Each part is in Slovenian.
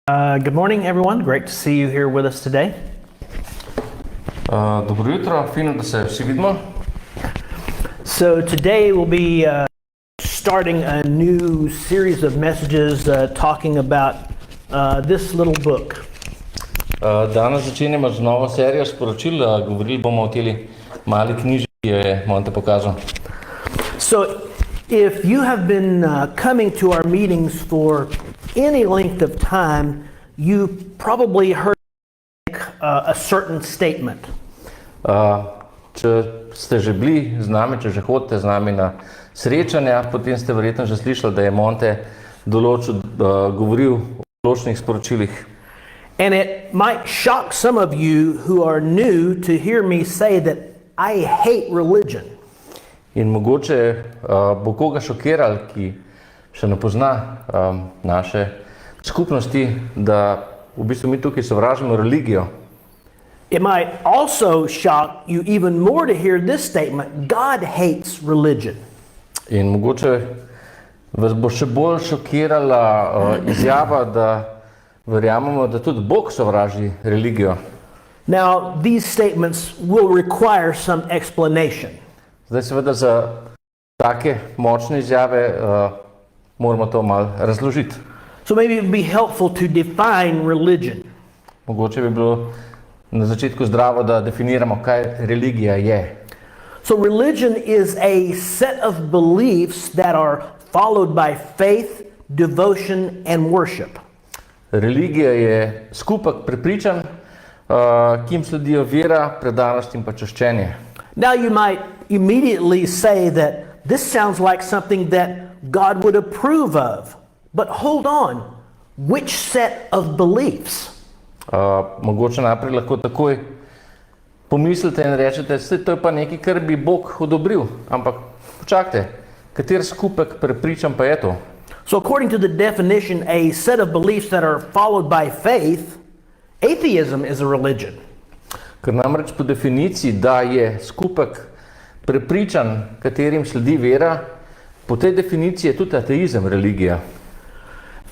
Good morning, everyone. Great to see you here with us today. Dobro jutro, fino, da se vsi vidimo. So today we'll be starting a new series of messages talking about this little book. Danes začenjamo z novo serijo sporočil, govorili bomo o teli mali knjiži, ki jo je Monte pokazal. So if you have been coming to our meetings for any length of time, you probably heard a certain statement. Če ste že bili z nami, če že hodite z nami na srečanja, potem ste verjetno že slišali, da je Monte govoril o določenih sporočilih. And it might shock some of you who are new to hear me say that I hate religion. In mogoče bo koga šokiral, ki še ne pozna naše skupnosti, da v bistvu mi tukaj sovražimo religijo. It might also shock you even more to hear this statement: God hates religion. In mogoče vas bo še bolj šokirala izjava, da verjamemo, da tudi Bog sovraži religijo. Now, these statements will require some explanation. Zdaj seveda za take močne izjave moramo to malo razložiti. So maybe it would be helpful to define religion. Mogoče bi bilo na začetku zdravo, da definiramo, kaj religija je. So religion is a set of beliefs that are followed by faith, devotion, and worship. Religija je skupek prepričanj, ki jim sledijo vera, predanost in pa čaščenje. Now you might immediately say that this sounds like something that God would approve of. But hold on, which set of beliefs? Mogoče najprej lahko takoj pomislite in rečete, to je pa nekaj, kar bi Bog odobril. Ampak počakajte, kater skupek prepričanj pa je to? So according to the definition, a set of beliefs that are followed by faith, atheism is a religion. Ker namreč po definiciji, da je skupek prepričanj, katerim sledi vera, po tej definiciji je tudi ateizem religija.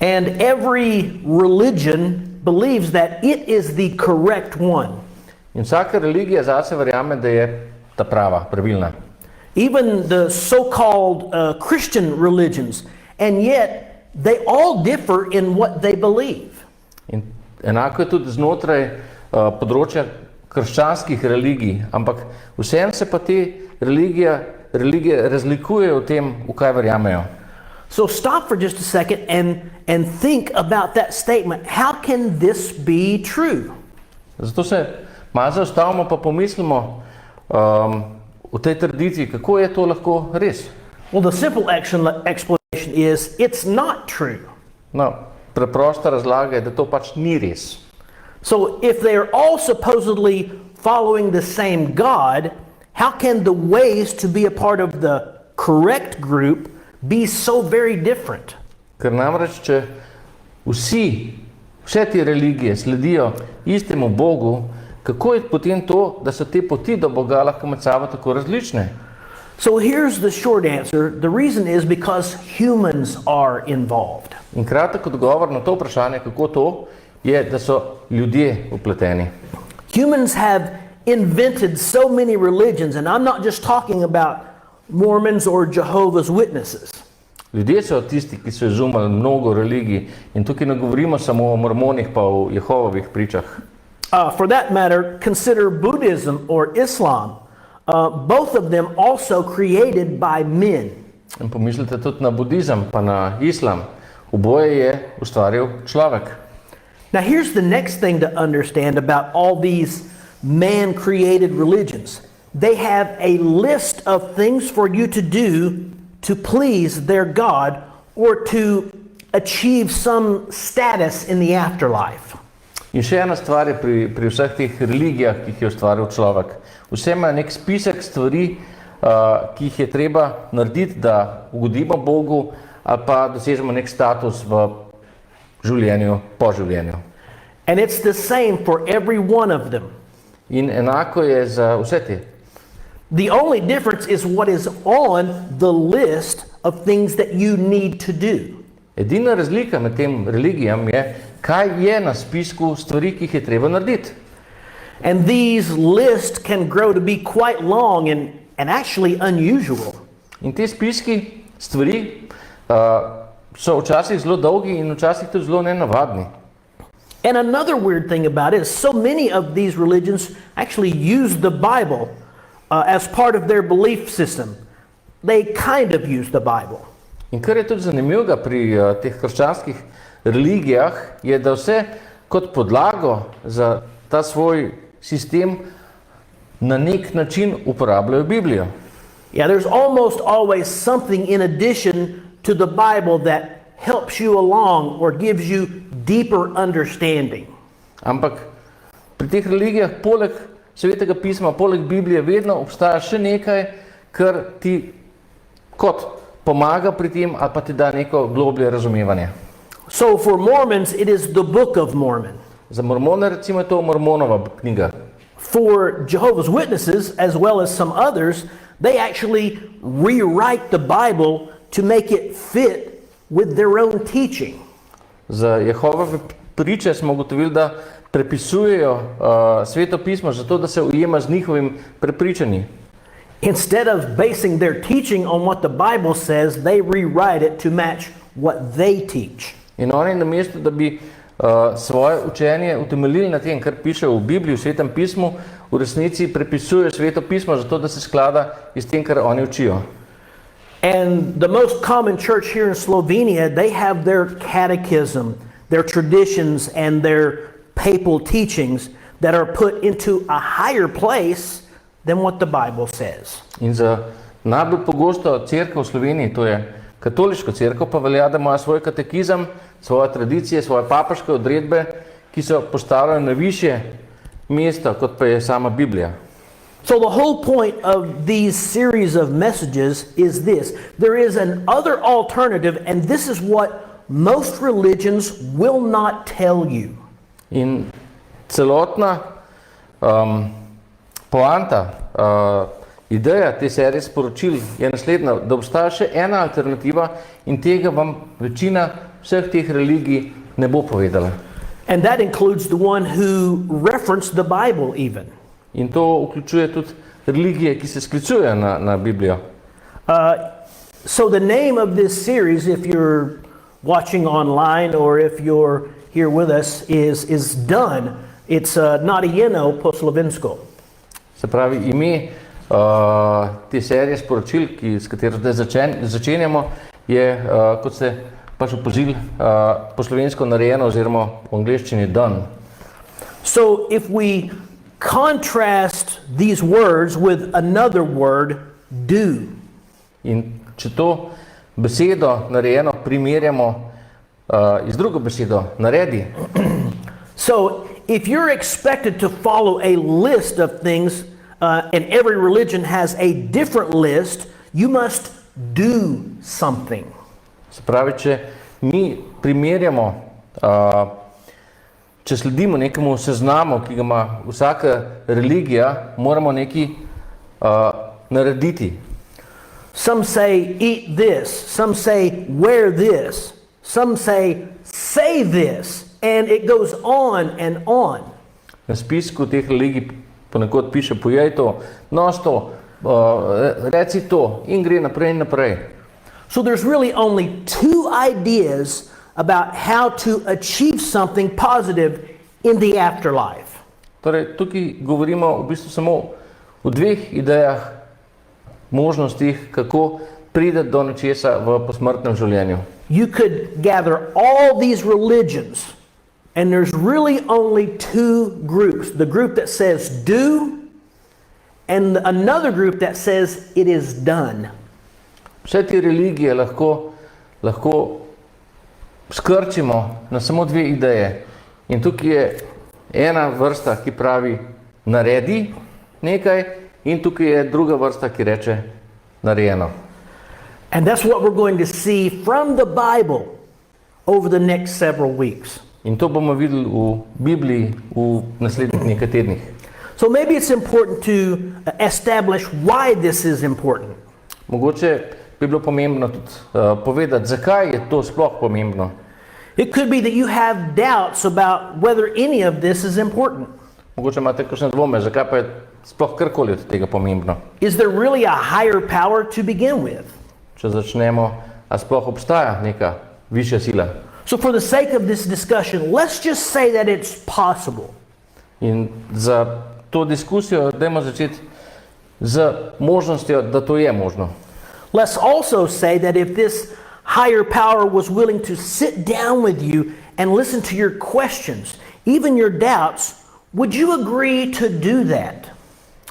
And every religion believes that it is the correct one. In vsaka religija zase verjame, da je ta prava, pravilna. Even the so-called Christian religions, and yet they all differ in what they believe. In enako je tudi znotraj področja krščanskih religij, ampak vseeno se pa te religije razlikujejo v tem, v kaj verjamejo. So stop for just a second and think about that statement. How can this be true? Zato se malo zaustavimo pa pomislimo o tej trditvi, kako je to lahko res. Well, the simple explanation is it's not true. No, preprosta razlaga je, da to pač ni res. So if they are all supposedly following the same God, how can the ways to be a part of the correct group be so very different? Ker namreč, če vse te religije sledijo istemu Bogu, kako je potem to, da so te poti do Boga lahko med sabo tako različne? So here's the short answer. The reason is because humans are involved. In kratek odgovor na to vprašanje, kako to, je, da so ljudje vpleteni. Humans have invented so many religions, and I'm not just talking about Mormons or Jehovah's Witnesses. Ljudje so tisti, ki so izumili mnogo religij, in tukaj ne govorimo samo o mormonih pa o Jehovovih pričah. For that matter, consider Buddhism or Islam. Both of them also created by men. In pomislite tudi na budizem pa na islam. Oboje je ustvaril človek. Now here's the next thing to understand about all these man-created religions. They have a list of things for you to do to please their God or to achieve some status in the afterlife. In še ena stvar je pri vseh teh religijah, ki jih je ustvaril človek. Vse ima nek spisek stvari, ki jih je treba narediti, da ugodimo Bogu ali pa dosežemo nek status v življenju, po življenju. And it's the same for every one of them. In enako je za vse te. The only difference is what is on the list of things that you need to do. Edina razlika med tem religijam je, kaj je na spisku stvari, ki jih je treba narediti. And these lists can grow to be quite long and actually unusual. In te spiski stvari so včasih zelo dolgi in včasih tudi zelo nenavadni. And another weird thing about it is so many of these religions actually use the Bible as part of their belief system. They kind of use the Bible. In kar je tudi zanimivega pri teh krščanskih religijah, je, da vse kot podlago za ta svoj sistem na nek način uporabljajo Biblijo. Yeah, there's almost always something in addition to the Bible that helps you along or gives you deeper understanding. Ampak pri teh religijah poleg Svetega pisma, poleg Biblije vedno obstaja še nekaj, kar ti kot pomaga pri tem ali pa ti da neko globlje razumevanje. So for Mormons, it is the Book of Mormon. Za Mormone recimo je to Mormonova knjiga. For Jehovah's Witnesses, as well as some others, they actually rewrite the Bible to make it fit with their own teaching. Za Jehove priče smo ugotovili, da prepisujejo Sveto pismo zato, da se ujema z njihovim prepričanji. Instead of basing their teaching on what the Bible says, they rewrite it to match what they teach. In oni namesto, da bi svoje učenje utemeljili na tem, kar piše v Bibliji, v Svetem pismu, v resnici prepisujejo Sveto pismo zato, da se sklada s tem, kar oni učijo. And the most common church here in Slovenia, they have their catechism, their traditions, and their papal teachings that are put into a higher place than what the Bible says. In za najbolj pogosto cerkev v Sloveniji, to je katoliško cerkev, pa velja, da ima svoj katekizem, svoje tradicije, svoje papežke odredbe, ki so postavljene na višje mesto, kot pa je sama Biblija. So the whole point of these series of messages is this. There is an other alternative, and this is what most religions will not tell you. In celotna poanta, ideja te serije sporočil je naslednja, da obstaja še ena alternativa in tega vam večina vseh teh religij ne bo povedala. And that includes the one who referenced the Bible even. In to vključuje tudi religije, ki se sklicujejo na Biblijo. So the name of this series, if you're watching online or if you're here with us, is done. It's Narejeno po slovensko. Se pravi, ime te serije sporočil, s katero zdaj začenjamo, je, kot ste pač opazili, po slovensko narejeno oziroma v angleščini done. So if we contrast these words with another word, do. In če to besedo narejeno primerjamo z drugo besedo, naredi. So if you're expected to follow a list of things, and every religion has a different list, you must do something. Se pravi, če mi primerjamo, če sledimo nekemu seznamu, ki ga ima vsaka religija, moramo nekaj narediti. Some say eat this, some say wear this, some say this, and it goes on and on. Na spisku teh religij ponekod piše pojej to, nos to, reci to in gre naprej in naprej. So there's really only two ideas about how to achieve something positive in the afterlife. Torej, tukaj govorimo v bistvu samo o dveh idejah, možnostih, kako priti do nečesa v posmrtnem življenju. You could gather all these religions, and there's really only two groups. The group that says do, and another group that says it is done. Vse te religije lahko skrčimo na samo dve ideje. In tukaj je ena vrsta, ki pravi naredi nekaj, in tukaj je druga vrsta, ki reče narejeno. And that's what we're going to see from the Bible over the next several weeks. In to bomo videli v Bibliji v naslednjih nekaj tednih. So maybe it's important to establish why this is important. Mogoče bi bilo pomembno tudi povedati, zakaj je to sploh pomembno. It could be that you have doubts about whether any of this is important. Mogoče imate kakšne dvome, zakaj pa je sploh karkoli od tega pomembno. Is there really a higher power to begin with? Če začnemo, a sploh obstaja neka višja sila. So for the sake of this discussion, let's just say that it's possible. In za to diskusijo dajmo začeti z možnostjo, da to je možno. Let's also say that if this higher power was willing to sit down with you and listen to your questions, even your doubts, would you agree to do that?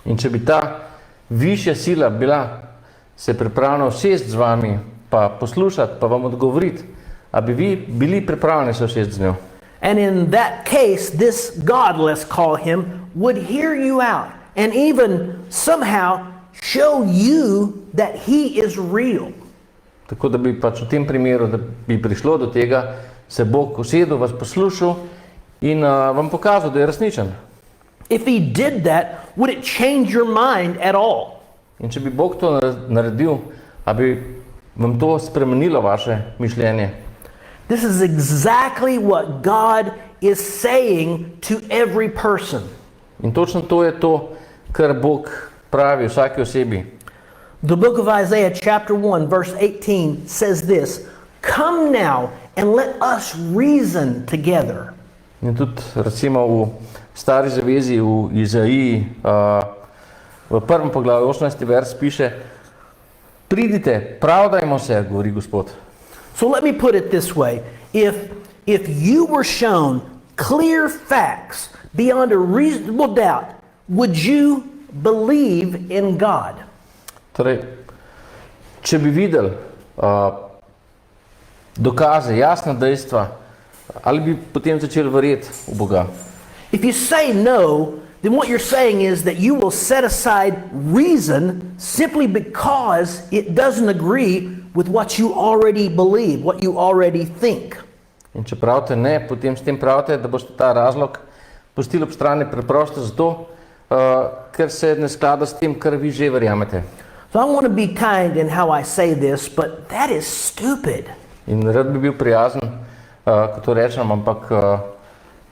In če bi ta višja sila bila se pripravljena usesti z vami, pa poslušati, pa vam odgovoriti, a bi vi bili pripravljeni se usesti z njo? And in that case, this God, let's call him, would hear you out and even somehow show you that he is real. Tako da bi pač v tem primeru, da bi prišlo do tega, se Bog usedel, vas poslušal in vam pokazal, da je resničen. If he did that, would it change your mind at all? In če bi Bog to naredil, a bi vam to spremenilo vaše mišljenje? This is exactly what God is saying to every person. In točno to je to, kar Bog pravi vsaki osebi. The book of Isaiah chapter 1 verse 18 says this, "Come now and let us reason together." In tudi recimo v Stari zavezi v Izaiji v prvem poglavju 18. vers piše: Pridite, pravdajmo se, govori Gospod. So let me put it this way, if you were shown clear facts beyond a reasonable doubt, would you believe in God? Torej, če bi videli dokaze, jasna dejstva, ali bi potem začeli verjeti v Boga? If you say no, then what you're saying is that you will set aside reason simply because it doesn't agree with what you already believe, what you already think. In če pravite ne, potem s tem pravite, da boste ta razlog pustili ob strani preprosto zato, ker se ne sklada s tem, kar vi že verjamete. So I want to be kind in how I say this, but that is stupid. In rad bi bil prijazen, ko to rečem, ampak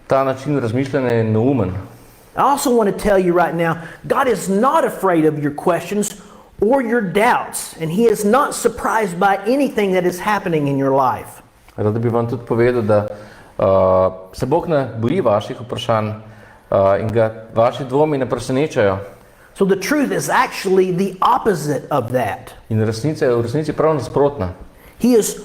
ta način razmišljanja je neumen. I also want to tell you right now, God is not afraid of your questions or your doubts, and he is not surprised by anything that is happening in your life. Rad bi vam tudi povedal, da se Bog ne boji vaših vprašanj in ga vaši dvomi ne presenečajo. So the truth is actually the opposite of that. In resnica je v resnici prav nasprotna. He is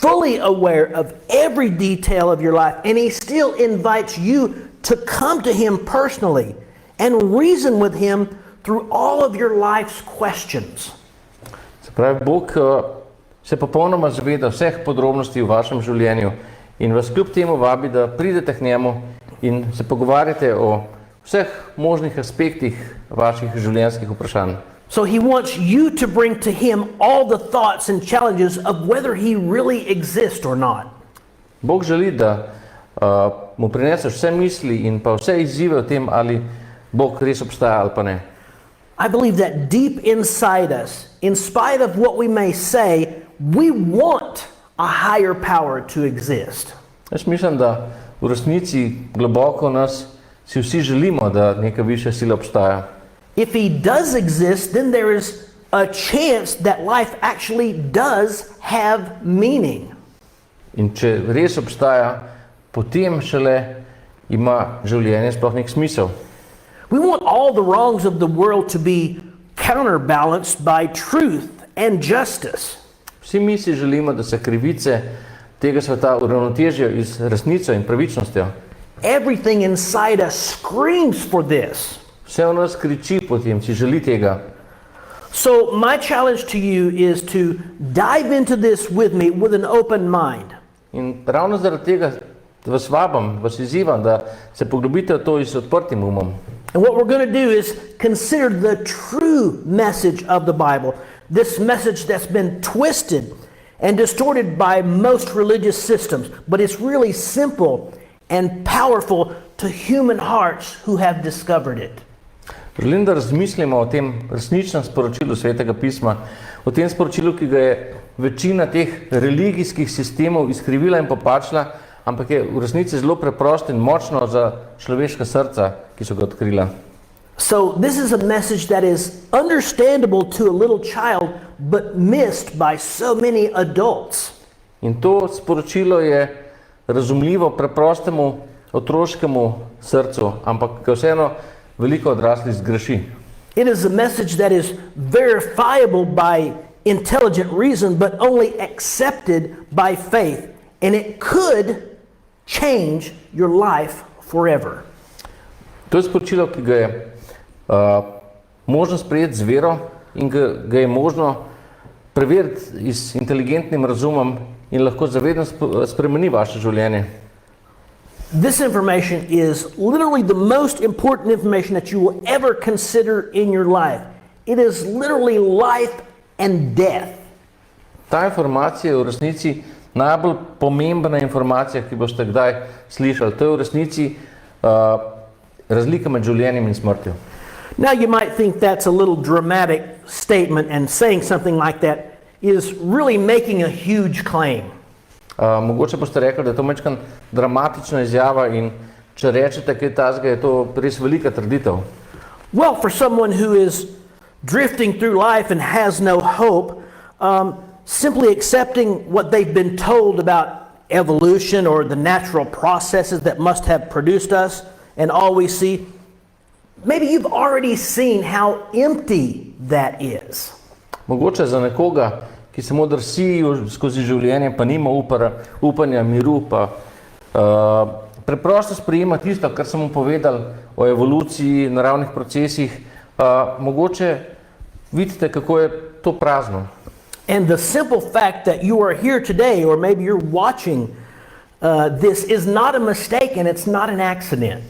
fully aware of every detail of your life, and he still invites you to come to him personally and reason with him through all of your life's questions. Se pravi, Bog se popolnoma zaveda vseh podrobnosti v vašem življenju in vas kljub temu vabi, da pridete k njemu in se pogovarjate o vseh možnih aspektih vaših življenjskih vprašanj. So he wants you to bring to him all the thoughts and challenges of whether he really exists or not. Bog želi, da mu prineseš vse misli in pa vse izzive o tem, ali Bog res obstaja ali pa ne. I believe that deep inside us, in spite of what we may say, we want a higher power to exist. Jaz mislim, da v resnici globoko nas si vsi želimo, da neka višja sila obstaja. If he does exist, then there is a chance that life actually does have meaning. In če res obstaja, potem šele ima življenje sploh nek smisel. We want all the wrongs of the world to be counterbalanced by truth and justice. Vsi mi si želimo, da se krivice tega sveta uravnotežijo z resnico in pravičnostjo. Everything inside us screams for this. Vse v nas kriči potem, si želi tega. So my challenge to you is to dive into this with me with an open mind. In ravno zaradi tega vas vabim, vas izzivam, da se poglobite v to z odprtim umom. And what we're going to do is consider the true message of the Bible, this message that's been twisted and distorted by most religious systems, but it's really simple and powerful to human hearts who have discovered it. Želim, da razmislimo o tem resničnem sporočilu Svetega pisma, o tem sporočilu, ki ga je večina teh religijskih sistemov izkrivila in popačila, ampak je v resnici zelo preprosto in močno za človeška srca, ki so ga odkrila. So this is a message that is understandable to a little child, but missed by so many adults. In to sporočilo je razumljivo preprostemu otroškemu srcu, ampak ga vseeno veliko odraslih zgreši. It is a message that is verifiable by intelligent reason, but only accepted by faith. And it could change your life forever. To je sporočilo, ki ga je možno sprejeti z vero in ga je možno preveriti z inteligentnim razumom in lahko zavedno spremeni vaše življenje. This information is literally the most important information that you will ever consider in your life. It is literally life and death. Ta informacija je v resnici najbolj pomembna informacija, ki boste kdaj slišali. To je v resnici razlika med življenjem in smrtjo. Now you might think that's a little dramatic statement, and saying something like that is really making a huge claim. Mogoče boste rekli, da je to majčkan dramatična izjava in če rečete kaj takega, je to res velika trditev. Well, for someone who is drifting through life and has no hope, simply accepting what they've been told about evolution or the natural processes that must have produced us and all we see, maybe you've already seen how empty that is. Mogoče za nekoga, ki samo drsi skozi življenje, pa nima upanja, miru, pa preprosto sprejema tisto, kar sem mu povedal o evoluciji, naravnih procesih, mogoče vidite, kako je to prazno. And the simple fact that you are here today, or maybe you're watching this, is not a mistake and it's not an accident.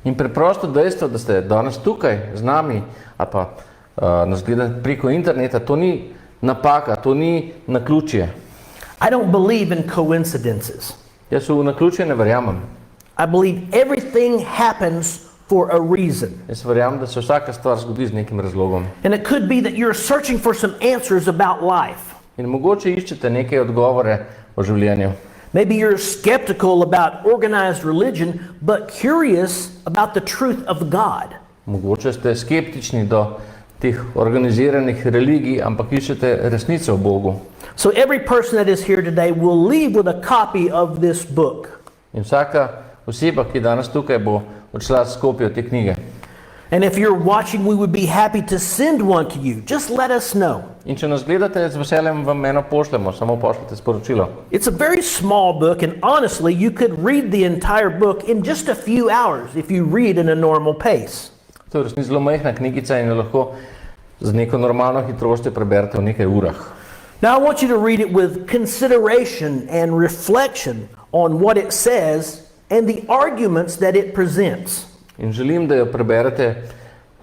In preprosto dejstvo, da ste danes tukaj z nami, ali pa nas gledate preko interneta, to ni napaka, to ni naključje. I don't believe in coincidences. Jaz v naključje ne verjamem. I believe everything happens for a reason. Jaz verjamem, da se vsaka stvar zgodi z nekim razlogom. And it could be that you're searching for some answers about life. In mogoče iščete neke odgovore o življenju. Maybe you're skeptical about organized religion, but curious about the truth of God. Mogoče ste skeptični do teh organiziranih religij, ampak iščete resnico o Bogu. So every person that is here today will leave with a copy of this book. In vsaka oseba, ki je danes tukaj, bo odšla s kopijo te knjige. And if you're watching, we would be happy to send one to you. Just let us know. In če nas gledate, z veseljem vam eno pošljemo, samo pošljite sporočilo. It's a very small book, and honestly, you could read the entire book in just a few hours if you read in a normal pace. To je resnici zelo majhna knjigica in jo lahko z neko normalno hitrostjo preberete v nekaj urah. Now I want you to read it with consideration and reflection on what it says and the arguments that it presents. In želim, da jo preberete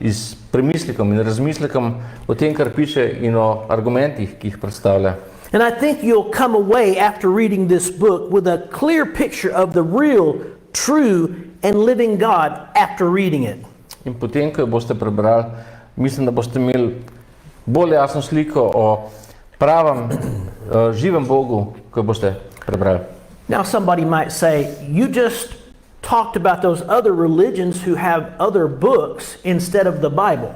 s premislekom in razmislekom o tem, kar piše in o argumentih, ki jih predstavlja. And I think you'll come away after reading this book with a clear picture of the real, true, and living God after reading it. In potem, ko jo boste prebrali, mislim, da boste imeli bolj jasno sliko o pravem, živem Bogu, ko jo boste prebrali. Now somebody might say, you just talked about those other religions who have other books instead of the Bible.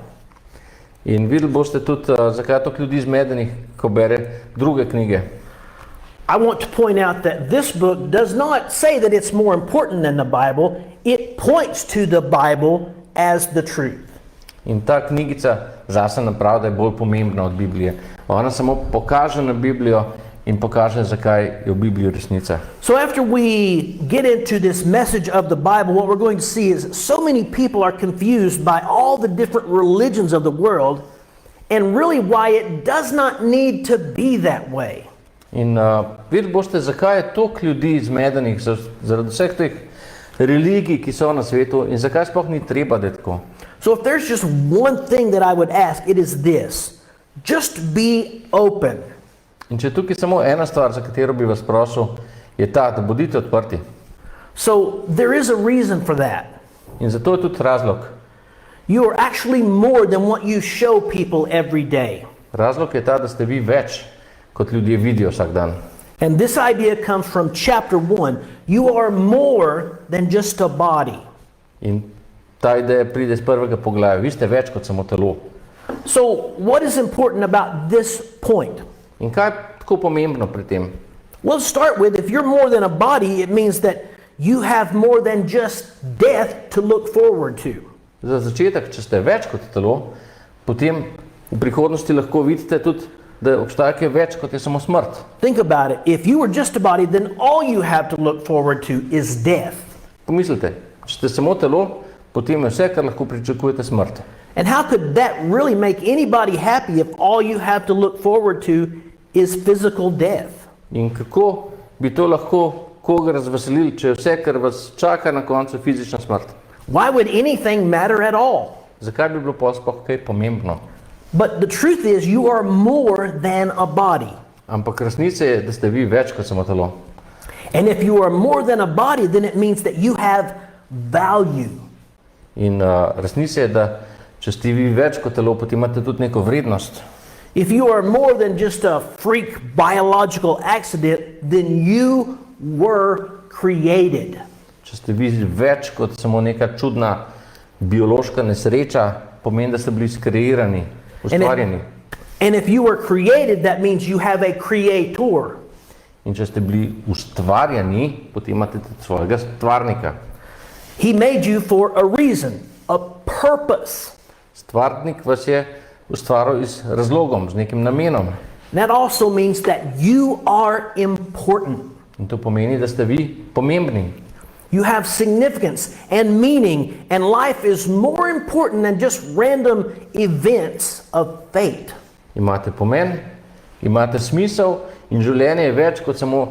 In videli boste tudi, zakaj je toliko ljudi zmedenih, ko bere druge knjige. I want to point out that this book does not say that it's more important than the Bible. It points to the Bible as the truth. In ta knjigica zase napravi, da je bolj pomembna od Biblije. Ona samo pokaže na Biblijo in pokaže, zakaj je v Bibliji resnica. So after we get into this message of the Bible, what we're going to see is so many people are confused by all the different religions of the world and really why it does not need to be that way. In videli boste, zakaj je toliko ljudi zmedenih zaradi vseh teh religij, ki so na svetu in zakaj sploh ni treba, da je tako. So if there's just one thing that I would ask, it is this. Just be open. In če tukaj samo ena stvar, za katero bi vas prosil, je ta, da bodite odprti. So there is a reason for that. In zato je tudi razlog. You are actually more than what you show people every day. Razlog je ta, da ste vi več, kot ljudje vidijo vsak dan. And this idea comes from chapter 1. You are more than just a body. In ta ideja pride iz prvega poglavja. Vi ste več kot samo telo. So, what is important about this point? In kaj je tako pomembno pri tem? Well, to start with, if you're more than a body, it means that you have more than just death to look forward to. Za začetek, če ste več kot telo, potem v prihodnosti lahko vidite tudi, da obstaja kaj več kot je samo smrt. Think about it. If you were just a body, then all you have to look forward to is death. Pomislite, če ste samo telo, potem je vse, kar lahko pričakujete, smrt. And how could that really make anybody happy if all you have to look forward to is physical death? In kako bi to lahko koga razveselili, če je vse, kar vas čaka na koncu, fizična smrt? Why would anything matter at all? Zakaj bi bilo pa sploh kaj pomembno? But the truth is, you are more than a body. Ampak resnica je, da ste vi več kot samo telo. And if you are more than a body, then it means that you have value. In resnica je, da če ste vi več kot telo, potem imate tudi neko vrednost. If you are more than just a freak biological accident, then you were created. Če ste vi več kot samo neka čudna biološka nesreča, pomeni, da ste bili skreirani, ustvarjeni. And if you were created, that means you have a creator. In če ste bili ustvarjeni, potem imate tudi svojega stvarnika. He made you for a reason, a purpose. Stvarnik vas je ustvaril z razlogom, z nekim namenom. That also means that you are important. In to pomeni, da ste vi pomembni. You have significance and meaning, and life is more important than just random events of fate. Imate pomen, imate smisel in življenje je več kot samo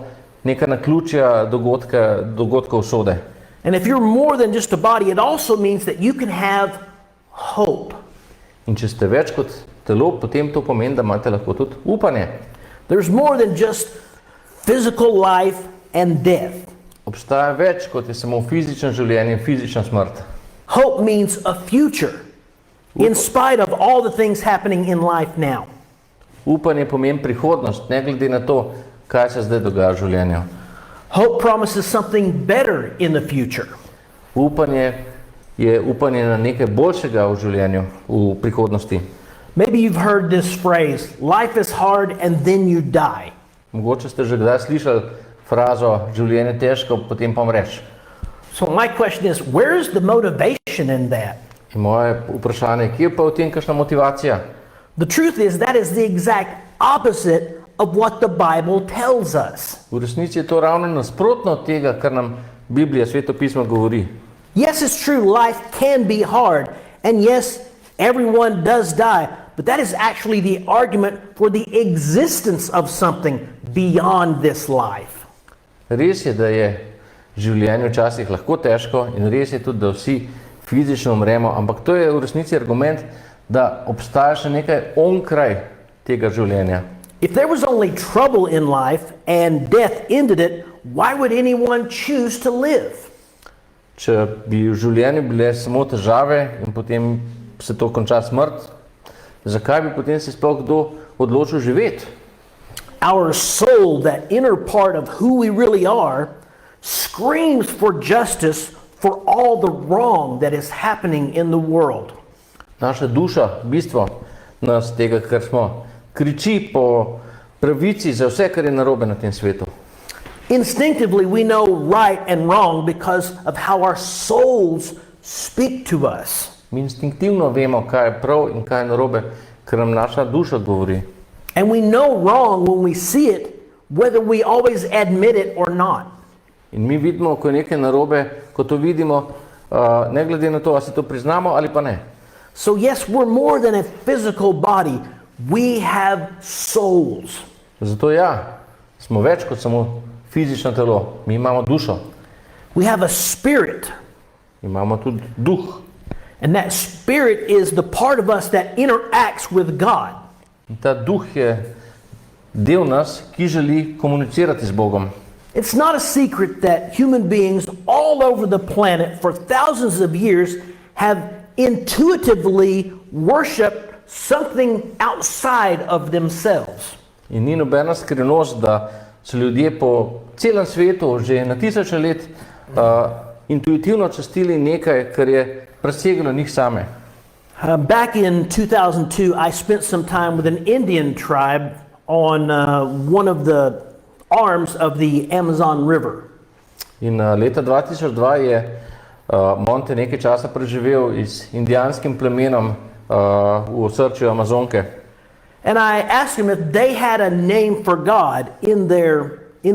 neka naključja dogodkov usode. And if you're more than just a body, it also means that you can have hope. In če ste več kot telo, potem to pomeni, da imate lahko tudi upanje. There's more than just physical life and death. Obstaja več kot je samo fizično življenje in fizična smrt. Hope means a future, in spite of all the things happening in life now. Upanje pomeni prihodnost, ne glede na to, kaj se zdaj dogaja v življenju. Hope promises something better in the future. Upanje je upanje na nekaj boljšega v življenju, v prihodnosti. Maybe you've heard this phrase, life is hard and then you die. Mogoče ste že kdaj slišali frazo, življenje je težko, potem pa umreš. So my question is, where is the motivation in that? In moje vprašanje, kje pa je v tem kakšna motivacija? The truth is, that is the exact opposite of what the Bible tells us. V resnici je to ravno nasprotno od tega, kar nam Biblija, Sveto pismo govori. Yes, it's true, life can be hard, and yes, everyone does die, but that is actually the argument for the existence of something beyond this life. Res je, da je življenje včasih lahko težko in res je tudi, da vsi fizično umremo, ampak to je v resnici argument, da obstaja še nekaj onkraj tega življenja. If there was only trouble in life and death ended it, why would anyone choose to live? Če bi v življenju bile samo težave in potem se to konča smrt, zakaj bi potem se sploh kdo odločil živeti? Our soul, that inner part of who we really are, screams for justice for all the wrong that is happening in the world. Naša duša, bistvo nas tega, kar smo, kriči po pravici za vse, kar je narobe na tem svetu. Instinctively, we know right and wrong because of how our souls speak to us. Mi instinktivno vemo, kaj je prav in kaj je narobe, ker nam naša duša govori. And we know wrong when we see it, whether we always admit it or not. In mi vidimo, ko je nekaj narobe, ko to vidimo, ne glede na to, ali si to priznamo ali pa ne. So yes, we're more than a physical body. We have souls. Zato ja, smo več kot samo fizično telo. Mi imamo dušo. We have a spirit. Imamo tudi duh. And that spirit is the part of us that interacts with God. In ta duh je del nas, ki želi komunicirati z Bogom. It's not a secret that human beings all over the planet for thousands of years have intuitively worshipped something outside of themselves. In ni nobena skrivnost, da so ljudje po celem svetu že na tisoče let intuitivno častili nekaj, kar je preseglo njih same. Back in 2002, I spent some time with an Indian tribe on one of the arms of the Amazon River. In leta 2002 je Monte nekaj časa preživel z indijanskim plemenom v osrčju Amazonke. And I asked them if they had a name for God in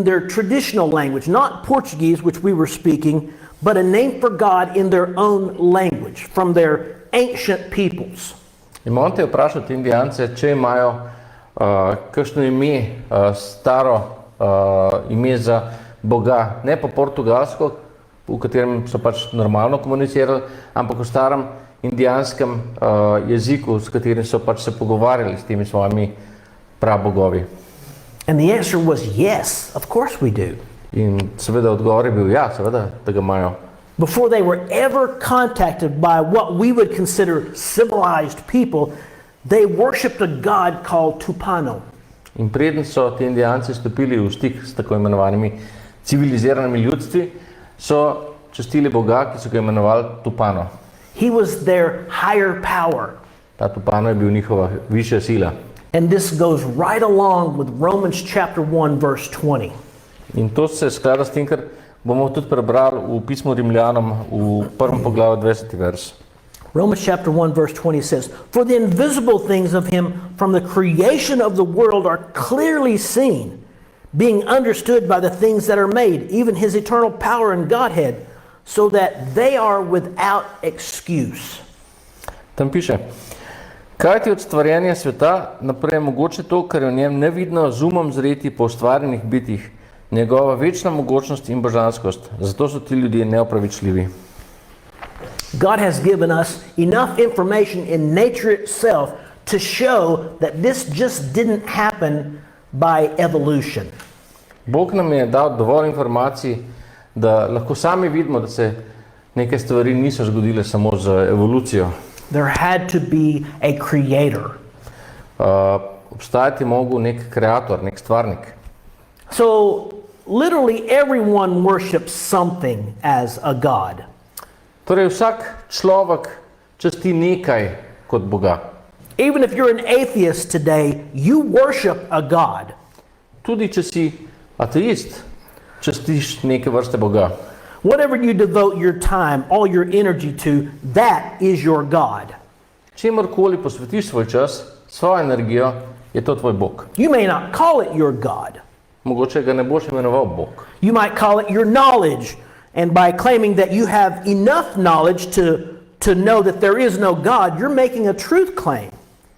their traditional language, not Portuguese, which we were speaking, but a name for God in their own language, from their ancient peoples. In Monte je vprašal te Indijance, če imajo kakšno ime, staro ime za Boga, ne po portugalsko, v katerem so pač normalno komunicirali, ampak v starem indijanskem jeziku, s katerim so pač se pogovarjali s temi svojimi prabogovi. And the answer was yes, of course we do. In seveda odgovor je bil ja, seveda, da ga imajo. Before they were ever contacted by what we would consider civilized people, they worshipped a god called Tupano. In preden so ti Indijanci stopili v stik s tako imenovanimi civiliziranimi ljudstvi, so častili Boga, ki so ga imenovali Tupano. He was their higher power. Ta Tupano je bil njihova višja sila. And this goes right along with Romans chapter 1 verse 20. In to se sklada s tem, kar bomo tudi prebrali v pismu Rimljanom v prvem poglavju 20. vers. Romans chapter 1 verse 20 says, "For the invisible things of him from the creation of the world are clearly seen, being understood by the things that are made, even his eternal power and Godhead, so that they are without excuse." Tam piše: "Kaj ti od stvarjenja sveta naprej mogoče to, kar je v njem nevidno z umom zreti po ustvarjenih bitjih, njegova večna mogočnost in božanskost, zato so ti ljudje neopravičljivi." God has given us enough information in nature itself to show that this just didn't happen by evolution. Bog nam je dal dovolj informacij, da lahko sami vidimo, da se neke stvari niso zgodile samo z evolucijo. There had to be a creator. Obstajati mogel nek kreator, nek stvarnik. So literally everyone worships something as a god. Torej vsak človek časti nekaj kot Boga. Even if you're an atheist today, you worship a god. Tudi če si ateist, častiš neke vrste Boga. Whatever you devote your time, all your energy to, that is your God. Čemorkoli posvetiš svoj čas, svojo energijo, je to tvoj Bog. You may not call it your God. Mogoče ga ne boš imenoval Bog. You might call it your knowledge, and by claiming that you have enough knowledge to know that there is no God, you're making a truth claim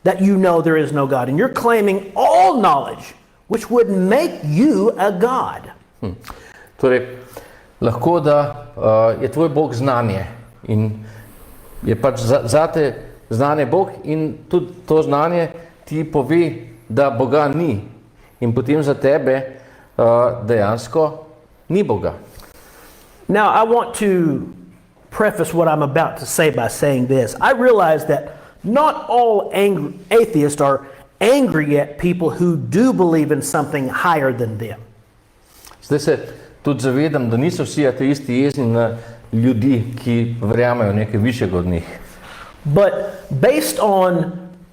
that you know there is no God, and you're claiming all knowledge, which would make you a God. Torej, lahko da je tvoj Bog znanje in je pač zate znanje Bog in tudi to znanje ti pove, da Boga ni in potem za tebe dejansko ni Boga. Now, I want to preface what I'm about to say by saying this. I realize that not all atheists are angry at people who do believe in something higher than them. Zdaj se tudi zavedam, da niso vsi ateisti jezni na ljudi, ki verjamejo nekaj višjega od njih. But based on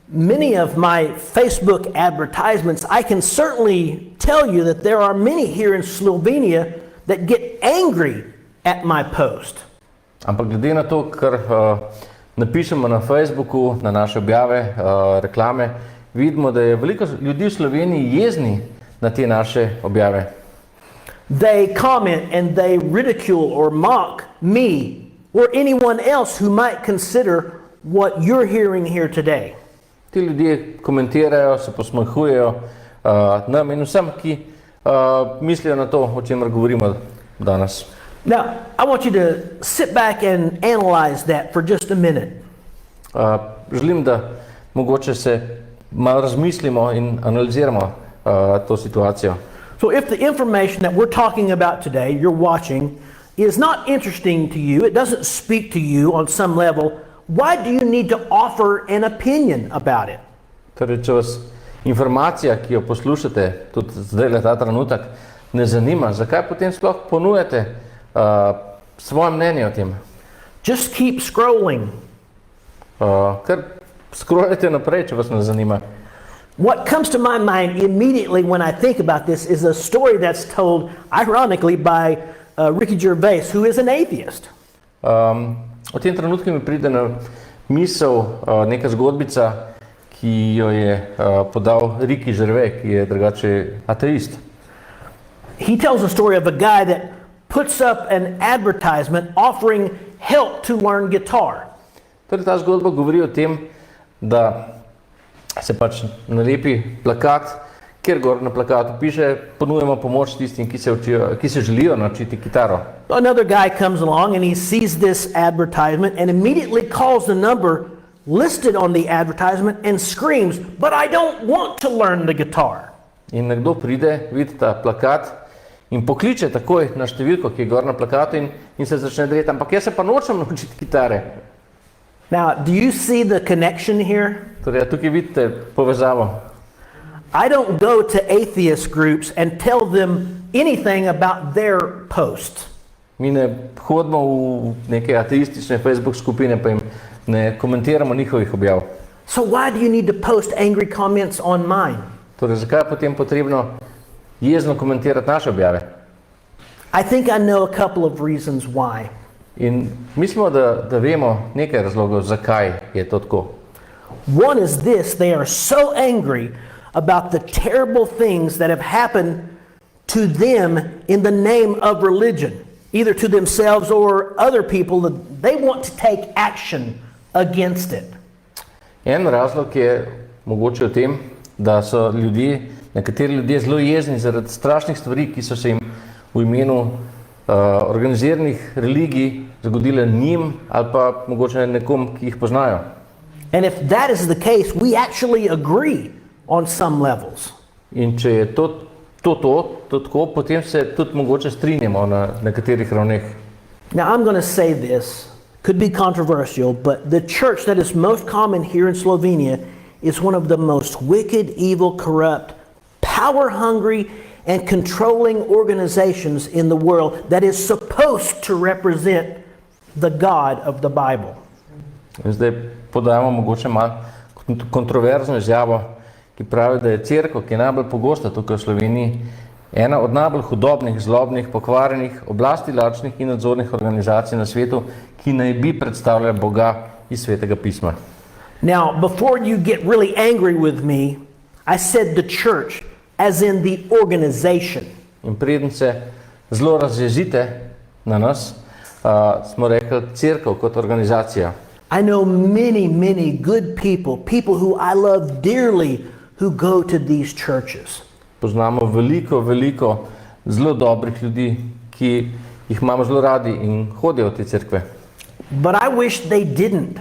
many of my Facebook advertisements, I can certainly tell you that there are many here in Slovenia that get angry at my post. Ampak glede na to, kar napišemo na Facebooku, na naše objave, reklame, vidimo, da je veliko ljudi v Sloveniji jezni na te naše objave. They comment and they ridicule or mock me or anyone else who might consider what you're hearing here today. Ti ljudje komentirajo, se posmehujejo nam in vsem, ki mislijo na to, o čemer govorimo danes. Now, I want you to sit back and analyze that for just a minute. Želim, da mogoče se malo razmislimo in analiziramo to situacijo. So if the information that we're talking about today, you're watching, is not interesting to you, it doesn't speak to you on some level, why do you need to offer an opinion about it? Torej, če vas informacija, ki jo poslušate, tudi zdaj ta trenutek, ne zanima, zakaj potem sploh ponujate svoje mnenje o tem? Just keep scrolling. Kar scrollajte naprej, če vas ne zanima. What comes to my mind immediately when I think about this is a story that's told, ironically, by Ricky Gervais, who is an atheist. V tem trenutku mi pride na misel neka zgodbica, ki jo je podal Ricky Gervais, ki je drugače ateist. He tells a story of a guy that puts up an advertisement offering help to learn guitar. Torej, ta zgodba govori o tem, da se pač nalepi plakat, kjer gor na plakatu piše, ponujemo pomoč tistim, ki se želijo naučiti kitaro. Another guy comes along and he sees this advertisement and immediately calls the number listed on the advertisement and screams, "But I don't want to learn the guitar." In nekdo pride, vidi ta plakat in pokliče takoj na številko, ki je gor na plakatu in se začne dreti, ampak jaz se pa nočem naučiti kitare. Now, do you see the connection here? Torej, tukaj vidite povezavo. I don't go to atheist groups and tell them anything about their posts. Mi ne hodimo v neke ateistične Facebook skupine, pa jim ne komentiramo njihovih objav. So why do you need to post angry comments on mine? Torej, zakaj je potem potrebno jezno komentirati naše objave? I think I know a couple of reasons why. In mislimo, da vemo nekaj razlogov, zakaj je to tako. One is this: they are so angry about the terrible things that have happened to them in the name of religion, either to themselves or other people, that they want to take action against it. En razlog je mogoče v tem, da so nekateri ljudje zelo jezni zaradi strašnih stvari, ki so se jim v imenu organiziranih religij zgodile njim ali pa mogoče nekom, ki jih poznajo. And if that is the case, we actually agree on some levels. In če je to tako, potem se tudi mogoče strinjamo na nekaterih ravneh. Now I'm going to say this, could be controversial, but the church that is most common here in Slovenia is one of the most wicked, evil, corrupt, power-hungry, and controlling organizations in the world that is supposed to represent the God of the Bible. In zdaj podajamo mogoče malo kontroverzno izjavo, ki pravi, da je cerkev, ki je najbolj pogosta tukaj v Sloveniji, ena od najbolj hudobnih, zlobnih, pokvarjenih, oblasti lačnih in nadzornih organizacij na svetu, ki naj bi predstavljala Boga iz Svetega pisma. Now, before you get really angry with me, I said the church, as in the organization. In preden se zelo razjezite na nas, smo rekli cerkev kot organizacija. I know many, many good people who I love dearly, who go to these churches. Poznamo veliko zelo dobrih ljudi, ki jih imamo zelo radi in hodijo v te cerkve. But I wish they didn't.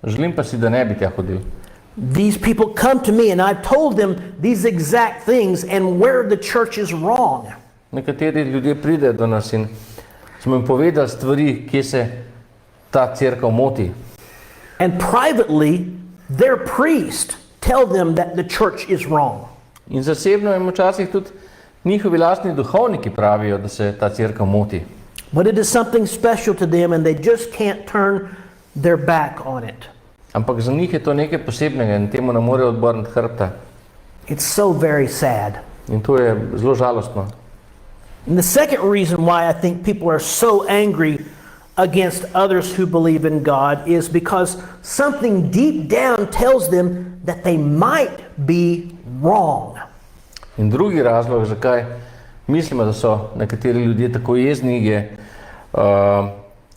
Želim pa si, da ne bi tja hodili. These people come to me and I've told them these exact things and where the church is wrong. Nekateri ljudje pridejo do nas in smo jim povedali stvari, kje se ta cerkev moti. And privately, their priest tell them that the church is wrong. In zasebno jim včasih tudi njihovi lastni duhovniki pravijo, da se ta cerkev moti. But it is something special to them and they just can't turn their back on it. Ampak za njih je to nekaj posebnega in temu ne morejo odbrniti hrbta. It's so very sad. In to je zelo žalostno. And the second reason why I think people are so angry against others who believe in God is because something deep down tells them that they might be wrong. In drugi razlog, zakaj mislimo, da so nekateri ljudje tako jezni,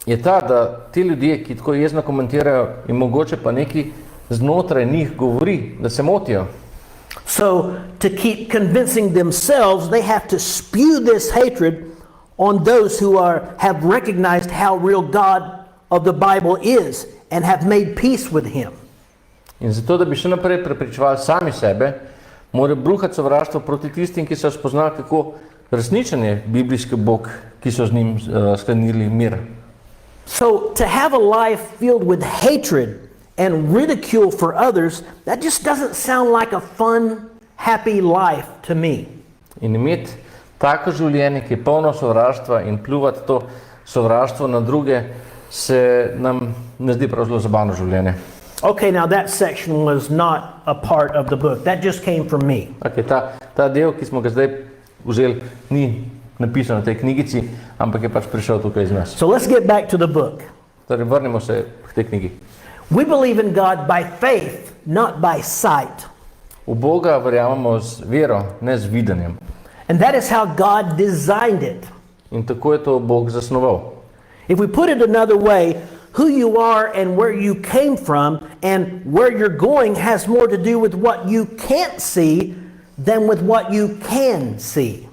je ta, da ti ljudje, ki tako jezno komentirajo, in mogoče pa neki znotraj njih govori, da se motijo. So to keep convincing themselves, they have to spew this hatred on those who have recognized how real God of the Bible is and have made peace with him. In zato, da bi še naprej prepričevali sami sebe, morajo bruhati sovraštvo proti tistim, ki so spoznali, kako resničen je biblijski Bog, ki so z njim sklenili mir. So to have a life filled with hatred and ridicule for others, that just doesn't sound like a fun, happy life to me. In imeti tako življenje, ki je polno sovraštva in pljuvati to sovraštvo na druge, se nam ne zdi prav zelo zabavno življenje. Okay, now that section was not a part of the book. That just came from me. Okay, ta del, ki smo ga zdaj vzeli, ni napisan v tej knjigici, ampak je pač prišel tukaj iz nas. So let's get back to the book. Torej, vrnimo se k tej knjigi. We believe in God by faith, not by sight. V Boga verjamemo z vero, ne z videnjem. And that is how God designed it. In tako je to Bog zasnoval. If we put it another way, who you are and where you came from and where you're going has more to do with what you can't see than with what you can see.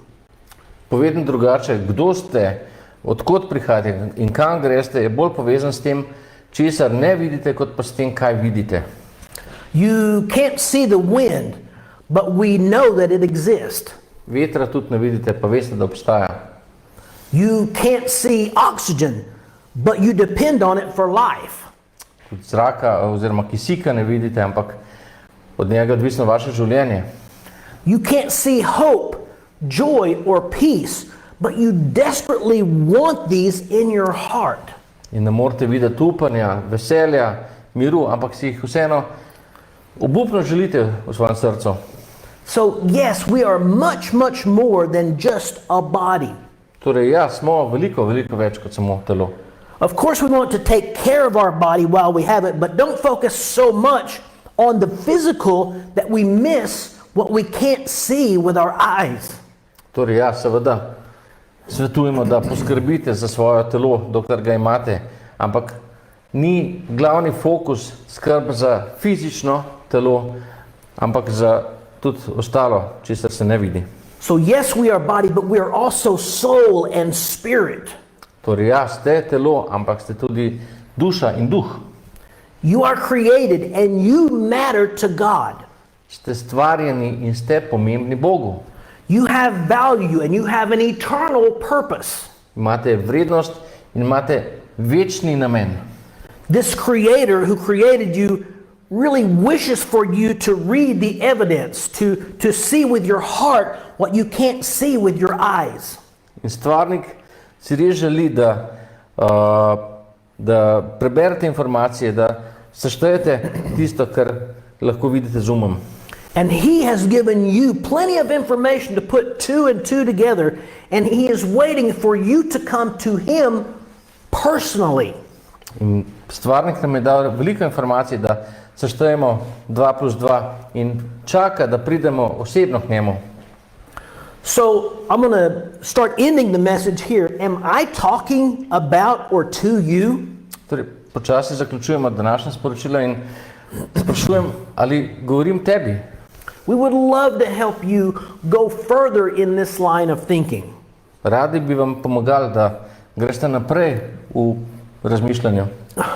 Povedano drugače, kdo ste, odkot prihajate in kam greste, je bolj povezan s tem, česar ne vidite, kot pa s tem, kaj vidite. You can't see the wind, but we know that it exists. Vetra tudi ne vidite, pa veste, da obstaja. You can't see oxygen, but you depend on it for life. Tudi zraka oziroma kisika ne vidite, ampak od njega je odvisno vaše življenje. You can't see hope, joy, or peace, but you desperately want these in your heart. In ne morete videti upanja, veselja, miru, ampak si jih vseeno obupno želite v svojem srcu. So yes, we are much, much more than just a body. Torej, ja, smo veliko več kot samo telo. Of course, we want to take care of our body while we have it, but don't focus so much on the physical that we miss what we can't see with our eyes. Torej, ja, seveda, svetujemo, da poskrbite za svoje telo, dokler ga imate, ampak ni glavni fokus skrb za fizično telo, ampak za tudi ostalo, česar se ne vidi. So yes, we are body, but we are also soul and spirit. Torej, ja, ste telo, ampak ste tudi duša in duh. You are created and you matter to God. Ste stvarjeni in ste pomembni Bogu. You have value and you have an eternal purpose. Imate vrednost in imate večni namen. This creator who created you really wishes for you to read the evidence, to see with your heart what you can't see with your eyes. In stvarnik si res želi, da preberete informacije, da seštejete tisto, kar lahko vidite z umom. And he has given you plenty of information to put two and two together, and he is waiting for you to come to him personally. In stvarnik nam je dal veliko informacij, da seštejemo 2 plus 2 in čaka, da pridemo osebno k njemu. So I'm going to start ending the message here. Am I talking about or to you? Torej, počasi zaključujemo današnje sporočilo in sprašujem, ali govorim tebi. We would love to help you go further in this line of thinking. Radi bi vam pomagali, da greste naprej v razmišljanju.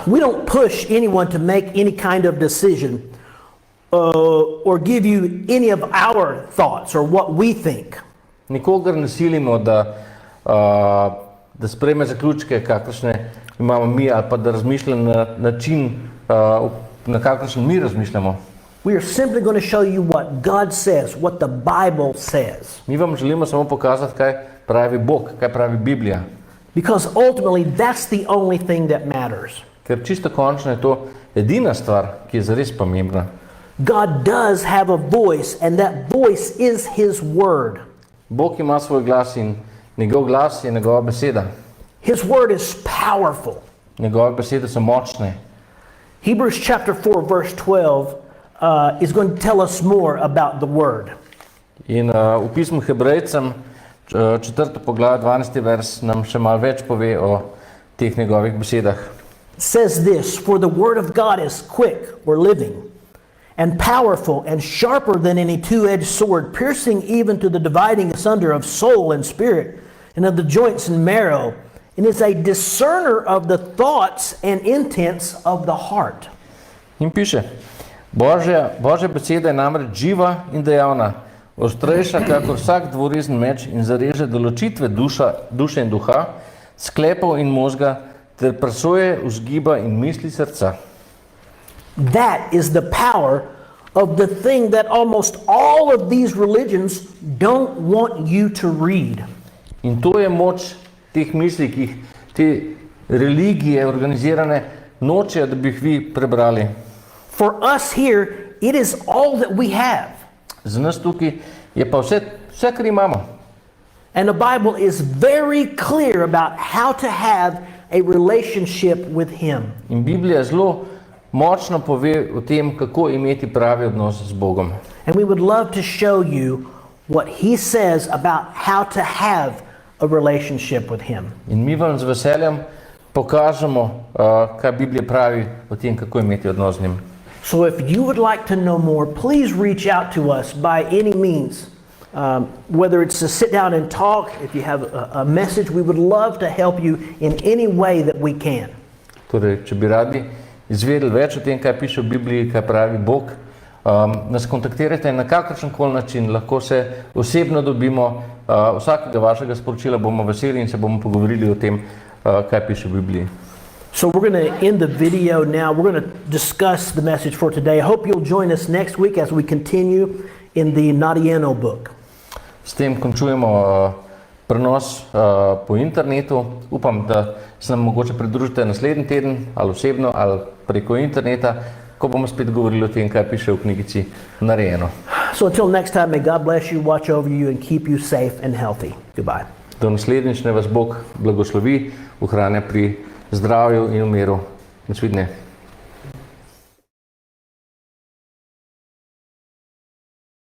We don't push anyone to make any kind of decision or give you any of our thoughts or what we think. Nikogar ne silimo, da sprejme zaključke, kakršne imamo mi, ali pa da razmišlja na način, na kakršen mi razmišljamo. We are simply going to show you what God says, what the Bible says. Mi vam želimo samo pokazati, kaj pravi Bog, kaj pravi Biblija. Because ultimately that's the only thing that matters. Ker čisto končno je to edina stvar, ki je zares pomembna. God does have a voice, and that voice is His word. Bog ima svoj glas in njegov glas je njegova beseda. His word is powerful. Njegove besede so močne. Hebrews chapter 4 verse 12 is going to tell us more about the word. In v pismu Hebrejcem, 4. poglavje, 12. vers, nam še malo več pove o teh njegovih besedah. It says this, for the word of God is quick or living and powerful and sharper than any two-edged sword, piercing even to the dividing asunder of soul and spirit and of the joints and marrow, and is a discerner of the thoughts and intents of the heart. In piše, Božja beseda je namreč živa in dejavna, ostrejša kakor vsak dvorezen meč in zareže določitve duše in duha, sklepov in možga ter presoje vzgiba in misli srca. That is the power of the thing that almost all of these religions don't want you to read. In to je moč teh misli, ki jih te religije organizirane nočejo, da bi jih vi prebrali. For us here, it is all that we have. Za nas tukaj je pa vse, kar imamo. And the Bible is very clear about how to have a relationship with Him. In Biblija zelo močno pove o tem, kako imeti pravi odnos z Bogom. And we would love to show you what He says about how to have a relationship with Him. In mi vam z veseljem pokažemo, kaj Biblija pravi o tem, kako imeti odnos z njim. So if you would like to know more, please reach out to us by any means. Whether it's to sit down and talk, if you have a message, we would love to help you in any way that we can. Torej, če bi radi izvedeli več o tem, kaj piše v Bibliji, kaj pravi Bog, nas kontaktirajte na kakršenkoli način, lahko se osebno dobimo, vsakega vašega sporočila bomo veseli in se bomo pogovorili o tem, kaj piše v Bibliji. So we're going to end the video now. We're going to discuss the message for today. I hope you'll join us next week as we continue in the Narejeno book. S tem končujemo prenos po internetu. Upam, da se nam mogoče pridružite naslednji teden, ali osebno, ali preko interneta, ko bomo spet govorili o tem, kaj piše v knjigici Narejeno. So until next time, may God bless you, watch over you, and keep you safe and healthy. Goodbye. Do naslednjič naj vas Bog blagoslovi, ohranja pri zdravju in v miru. Nasvidenje.